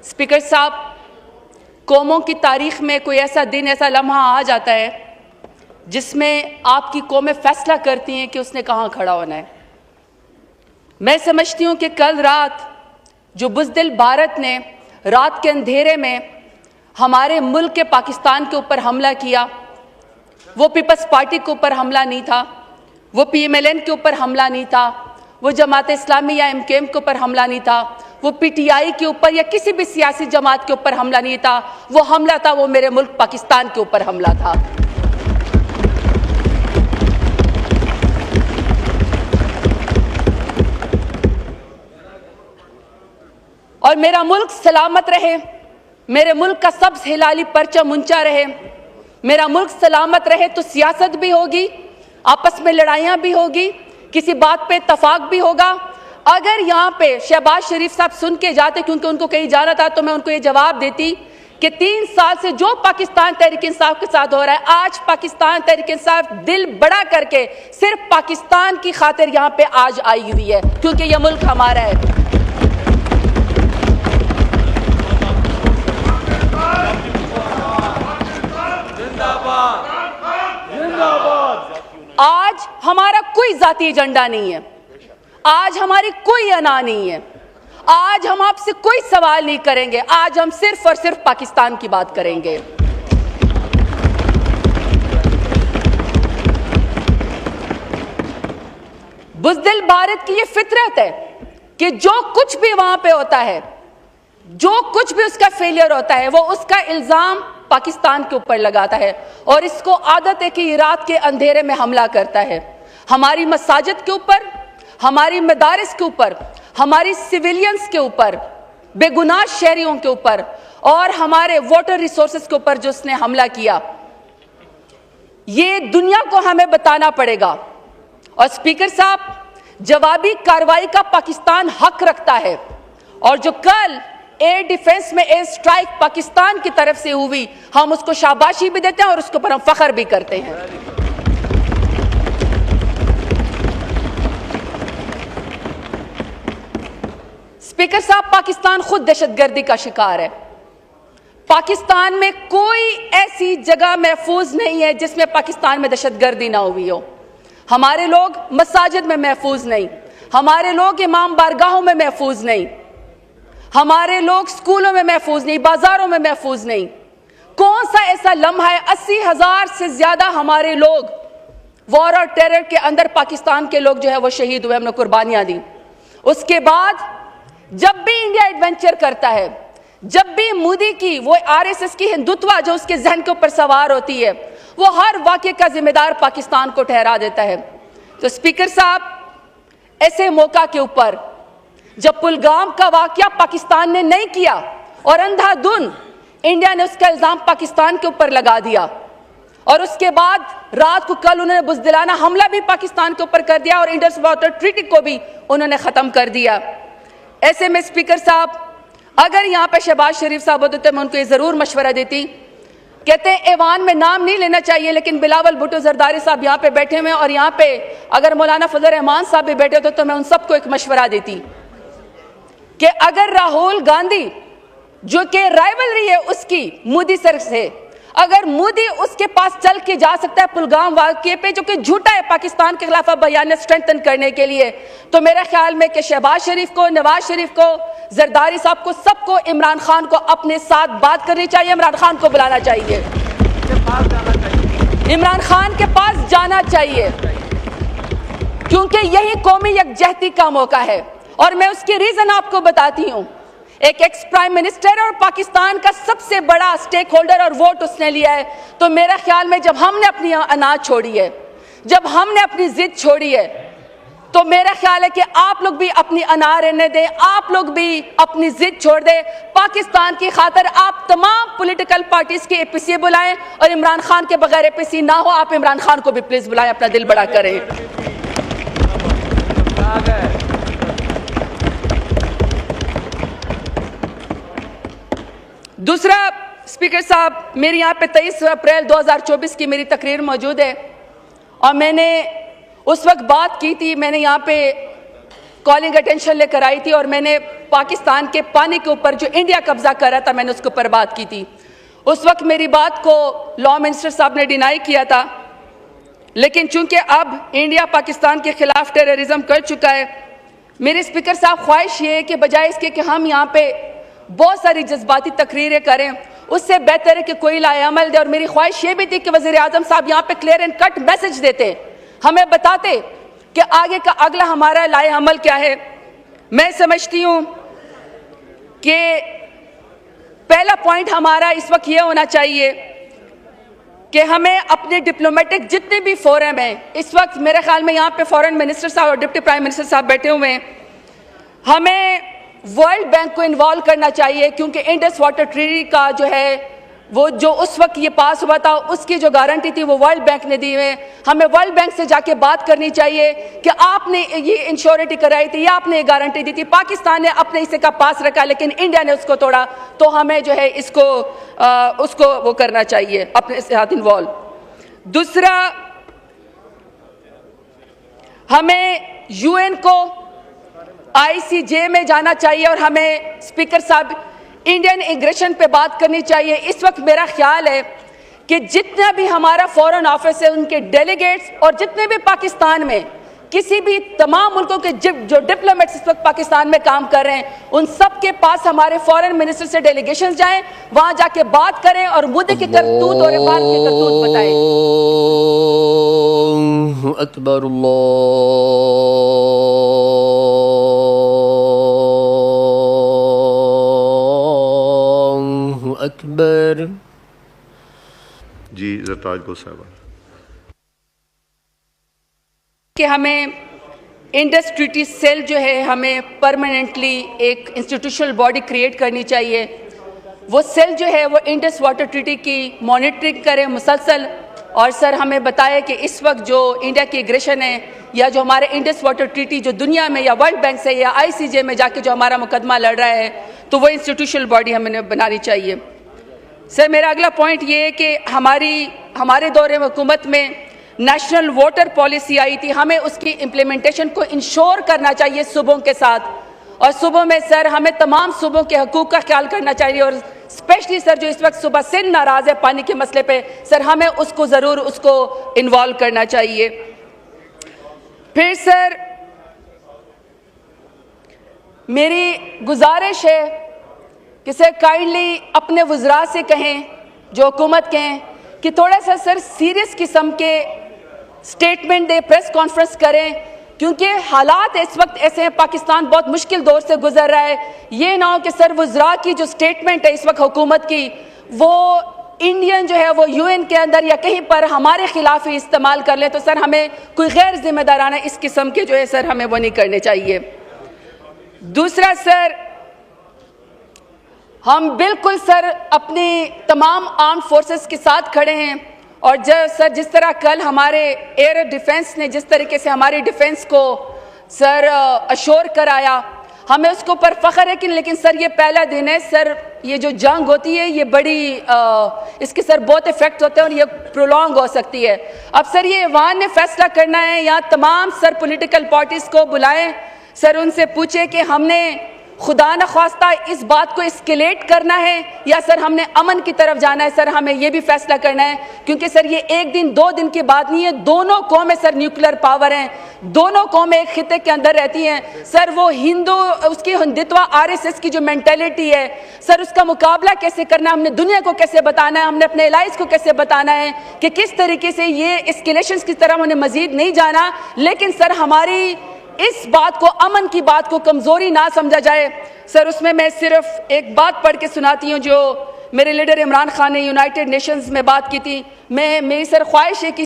Speaker साहब, कौमों की तारीख में कोई ऐसा दिन, ऐसा लम्हा आ जाता है जिसमें आपकी कौमें फैसला करती हैं कि उसने कहाँ खड़ा होना है। मैं समझती हूँ कि कल रात जो बुज़दिल भारत ने रात के अंधेरे में हमारे मुल्क के पाकिस्तान के ऊपर हमला किया, वो पीपल्स पार्टी के ऊपर हमला नहीं था, वो PMLN के ऊपर हमला नहीं था, वो जमात इस्लामी या MKM के ऊपर हमला नहीं था, वो PTI के ऊपर या किसी भी सियासी जमात के ऊपर हमला नहीं था। वो हमला था, वो मेरे मुल्क पाकिस्तान के ऊपर हमला था। और मेरा मुल्क सलामत रहे, मेरे मुल्क का सब्ज़ हिलाली परचम ऊंचा रहे, मेरा मुल्क सलामत रहे तो सियासत भी होगी, आपस में लड़ाइयाँ भी होगी, किसी बात पे इत्तफाक भी होगा। अगर यहाँ पे शहबाज शरीफ साहब सुन के जाते, क्योंकि उनको कहीं जाना था, तो मैं उनको ये जवाब देती कि 3 साल से जो पाकिस्तान तहरीक इंसाफ के साथ हो रहा है, आज पाकिस्तान तहरीक इंसाफ दिल बड़ा करके सिर्फ पाकिस्तान की खातिर यहाँ पे आज आई हुई है, क्योंकि यह मुल्क हमारा है। आज हमारा कोई जाती एजेंडा नहीं है, आज हमारी कोई अना नहीं है, आज हम आपसे कोई सवाल नहीं करेंगे, आज हम सिर्फ और सिर्फ पाकिस्तान की बात करेंगे। बुज़दिल भारत की ये फितरत है कि जो कुछ भी वहां पे होता है, जो कुछ भी उसका फेलियर होता है, वो उसका इल्जाम पाकिस्तान के ऊपर लगाता है और इसको आदत है कि ये रात के अंधेरे में हमला करता है। हमारी मसाजिद के ऊपर, हमारी मदारिस के ऊपर, हमारी सिविलियंस के ऊपर, बेगुनाह शहरियों के ऊपर और हमारे वाटर रिसोर्सेज के ऊपर जो उसने हमला किया, ये दुनिया को हमें बताना पड़ेगा। और स्पीकर साहब, जवाबी कार्रवाई का पाकिस्तान हक रखता है और जो कल एयर डिफेंस में एयर स्ट्राइक पाकिस्तान की तरफ से हुई, हम उसको शाबाशी भी देते हैं और उसके ऊपर हम फख्र भी करते हैं। स्पीकर साहब, पाकिस्तान खुद दहशतगर्दी का शिकार है। पाकिस्तान में कोई ऐसी जगह महफूज नहीं है जिसमें पाकिस्तान में दहशतगर्दी ना हुई हो। हमारे लोग मसाजिद में महफूज नहीं, हमारे लोग इमाम बारगाहों में महफूज नहीं, हमारे लोग स्कूलों में महफूज नहीं, बाजारों में महफूज नहीं। कौन सा ऐसा लम्हा है? 80,000 से ज्यादा हमारे लोग वॉर और टेरर के अंदर पाकिस्तान के लोग जो है वो शहीद हुए, हमने कुर्बानियां दी। उसके बाद जब भी इंडिया एडवेंचर करता है, जब भी मोदी की वो RSS की हिंदुत्व जो उसके जहन के ऊपर सवार होती है, वो हर वाक़े का जिम्मेदार पाकिस्तान को ठहरा देता है। तो स्पीकर साहब, ऐसे मौका के ऊपर जब पुलगाम का वाकया पाकिस्तान ने नहीं किया और अंधाधुन इंडिया ने उसका इल्जाम पाकिस्तान के ऊपर लगा दिया और उसके बाद रात को कल उन्होंने बुज़दिलाना हमला भी पाकिस्तान के ऊपर कर दिया और इंडस वाटर ट्रीटी को भी उन्होंने ख़त्म कर दिया। ऐसे में स्पीकर साहब, अगर यहाँ पे शहबाज शरीफ साहब होते तो मैं उनको ये ज़रूर मशवरा देती। कहते हैं ऐवान में नाम नहीं लेना चाहिए, लेकिन बिलावल भुट्टो जरदारी साहब यहाँ पे बैठे हुए हैं और यहाँ पे अगर मौलाना फजल रहमान साहब भी बैठे होते तो मैं उन सबको एक मशवरा देती कि अगर राहुल गांधी, जो कि राइवलरी है उसकी मोदी सर से, अगर मोदी उसके पास चल के जा सकता है पुलगाम वाक़े पे जो कि झूठा है पाकिस्तान के खिलाफ बयान स्ट्रेंथन करने के लिए, तो मेरे ख्याल में कि शहबाज शरीफ को, नवाज शरीफ को, जरदारी साहब को, सबको इमरान खान को अपने साथ बात करनी चाहिए, इमरान खान को बुलाना चाहिए, इमरान खान के पास जाना चाहिए, क्योंकि यही कौमी यकजहती का मौका है। और मैं उसकी रीजन आपको बताती हूँ। एक एक्स प्राइम मिनिस्टर और पाकिस्तान का सबसे बड़ा स्टेक होल्डर और वोट उसने लिया है, तो मेरा ख्याल में जब हमने अपनी अनाज छोड़ी है, जब हमने अपनी जिद छोड़ी है, तो मेरा ख्याल है कि आप लोग भी अपनी अना रहने दें, आप लोग भी अपनी जिद छोड़ दें। पाकिस्तान की खातिर आप तमाम पॉलिटिकल पार्टीज के APC बुलाएं और इमरान खान के बगैर APC ना हो, आप इमरान खान को भी प्लीज बुलाएं, अपना दिल बड़ा करें। दूसरा, स्पीकर साहब, मेरे यहाँ पे 23 अप्रैल 2024 की मेरी तकरीर मौजूद है और मैंने उस वक्त बात की थी, मैंने यहाँ पे कॉलिंग अटेंशन लेकर आई थी और मैंने पाकिस्तान के पानी के ऊपर जो इंडिया कब्जा कर रहा था मैंने उसके ऊपर बात की थी। उस वक्त मेरी बात को लॉ मिनिस्टर साहब ने डिनाई किया था, लेकिन चूंकि अब इंडिया पाकिस्तान के खिलाफ टेररिज्म कर चुका है, मेरे स्पीकर साहब ख्वाहिश ये है कि बजाय इसके कि हम यहाँ पे बहुत सारी जज्बाती तकरीरें करें, उससे बेहतर है कि कोई लाएअमल दे। और मेरी ख्वाहिश ये भी थी कि वज़ीर आज़म साहब यहाँ पे क्लियर एंड कट मैसेज देते, हमें बताते कि आगे का अगला हमारा लाएअमल क्या है। मैं समझती हूँ कि पहला पॉइंट हमारा इस वक्त ये होना चाहिए कि हमें अपने डिप्लोमेटिक जितने भी फोरम हैं, इस वक्त मेरे ख्याल में यहाँ पे फॉरेन मिनिस्टर साहब और डिप्टी प्राइम मिनिस्टर साहब बैठे हुए हैं, हमें वर्ल्ड बैंक को इन्वॉल्व करना चाहिए, क्योंकि इंडस वाटर ट्रीटी का जो है वो जो उस वक्त ये पास हुआ था उसकी जो गारंटी थी वो वर्ल्ड बैंक ने दी है। हमें वर्ल्ड बैंक से जाके बात करनी चाहिए कि आपने ये इंश्योरिटी कराई थी या आपने ये गारंटी दी थी, पाकिस्तान ने अपने हिस्से का पास रखा लेकिन इंडिया ने उसको तोड़ा, तो हमें जो है इसको उसको वो करना चाहिए, अपने साथ इन्वॉल्व। दूसरा, हमें यूएन को ICJ में जाना चाहिए और हमें स्पीकर साहब इंडियन इमिग्रेशन पे बात करनी चाहिए। इस वक्त मेरा ख्याल है कि जितना भी हमारा फॉरेन ऑफिस है, उनके डेलीगेट्स और जितने भी पाकिस्तान में किसी भी तमाम मुल्कों के जो डिप्लोमेट्स इस वक्त पाकिस्तान में काम कर रहे हैं, उन सब के पास हमारे फॉरेन मिनिस्टर से डेलीगेशन जाएं, वहां जाके बात करें और मुद्दे की करतूत और भारत की करतूत बताएं। अकबर अकबर। जी ज़रताज गो साहब, कि हमें इंडस ट्रीटी सेल जो है हमें परमानेंटली एक इंस्टीट्यूशनल बॉडी क्रिएट करनी चाहिए। वो सेल जो है वो इंडस वाटर ट्रीटी की मॉनिटरिंग करे मुसलसल, और सर हमें बताए कि इस वक्त जो इंडिया की एग्रेशन है या जो हमारे इंडस वाटर ट्रीटी जो दुनिया में या वर्ल्ड बैंक से या ICJ में जाके जो हमारा मुकदमा लड़ रहा है, तो वो इंस्टीट्यूशनल बॉडी हमें बनानी चाहिए। सर मेरा अगला पॉइंट ये है कि हमारे दौरे हुकूमत में नेशनल वाटर पॉलिसी आई थी, हमें उसकी इम्प्लीमेंटेशन को इंश्योर करना चाहिए सूबों के साथ, और सूबों में सर हमें तमाम सूबों के हकूक़ का ख्याल करना चाहिए। और स्पेशली सर जो इस वक्त सूबा सिंध नाराज़ है पानी के मसले पे, सर हमें उसको ज़रूर उसको इन्वॉल्व करना चाहिए। फिर सर मेरी गुजारिश है कि सर काइंडली अपने वज़रा से कहें, जो हुकूमत के हैं, कि थोड़ा सा सर सीरियस किस्म के स्टेटमेंट दे, प्रेस कॉन्फ्रेंस करें, क्योंकि हालात इस वक्त ऐसे हैं, पाकिस्तान बहुत मुश्किल दौर से गुजर रहा है। ये ना हो कि सर वज़रा की जो स्टेटमेंट है इस वक्त हुकूमत की, वो इंडियन जो है वो UN के अंदर या कहीं पर हमारे खिलाफ ही इस्तेमाल कर ले, तो सर हमें कोई गैर जिम्मेदाराना इस किस्म के जो है सर हमें वो नहीं करने चाहिए। दूसरा सर, हम बिल्कुल सर अपनी तमाम आर्म फोर्सेस के साथ खड़े हैं, और जब सर जिस तरह कल हमारे एयर डिफेंस ने जिस तरीके से हमारी डिफेंस को सर अश्योर कराया, हमें उसके ऊपर फ़ख्र है कि लेकिन सर ये पहला दिन है सर, ये जो जंग होती है ये बड़ी इसके सर बहुत इफेक्ट होते हैं और ये प्रोलॉन्ग हो सकती है। अब सर ये ऐवान ने फैसला करना है, यहाँ तमाम सर पॉलिटिकल पार्टीज़ को बुलाएं, सर उनसे पूछे कि हमने खुदा न ख्वास्ता इस बात को एस्केलेट करना है या सर हमने अमन की तरफ जाना है। सर हमें यह भी फैसला करना है, क्योंकि सर ये एक दिन दो दिन की बात नहीं है, दोनों कौमें सर न्यूक्लियर पावर हैं, दोनों कौमें एक खिते के अंदर रहती हैं। सर वो हिंदू उसकी हिंदुत्व RSS की जो मेंटेलिटी है सर, उसका मुकाबला कैसे करना है, हमने दुनिया को कैसे बताना है, हमने अपने एलाइज को कैसे बताना है कि किस तरीके से ये एस्केलेशंस की तरफ हमने मजीद नहीं जाना। लेकिन सर हमारी इस बात को, अमन की बात को कमजोरी ना समझा जाए। सर उसमें मैं सिर्फ एक बात पढ़ के सुनाती हूँ जो मेरे लीडर इमरान खान ने यूनाइटेड नेशंस में बात की थी। मेरी सर ख्वाहिश है कि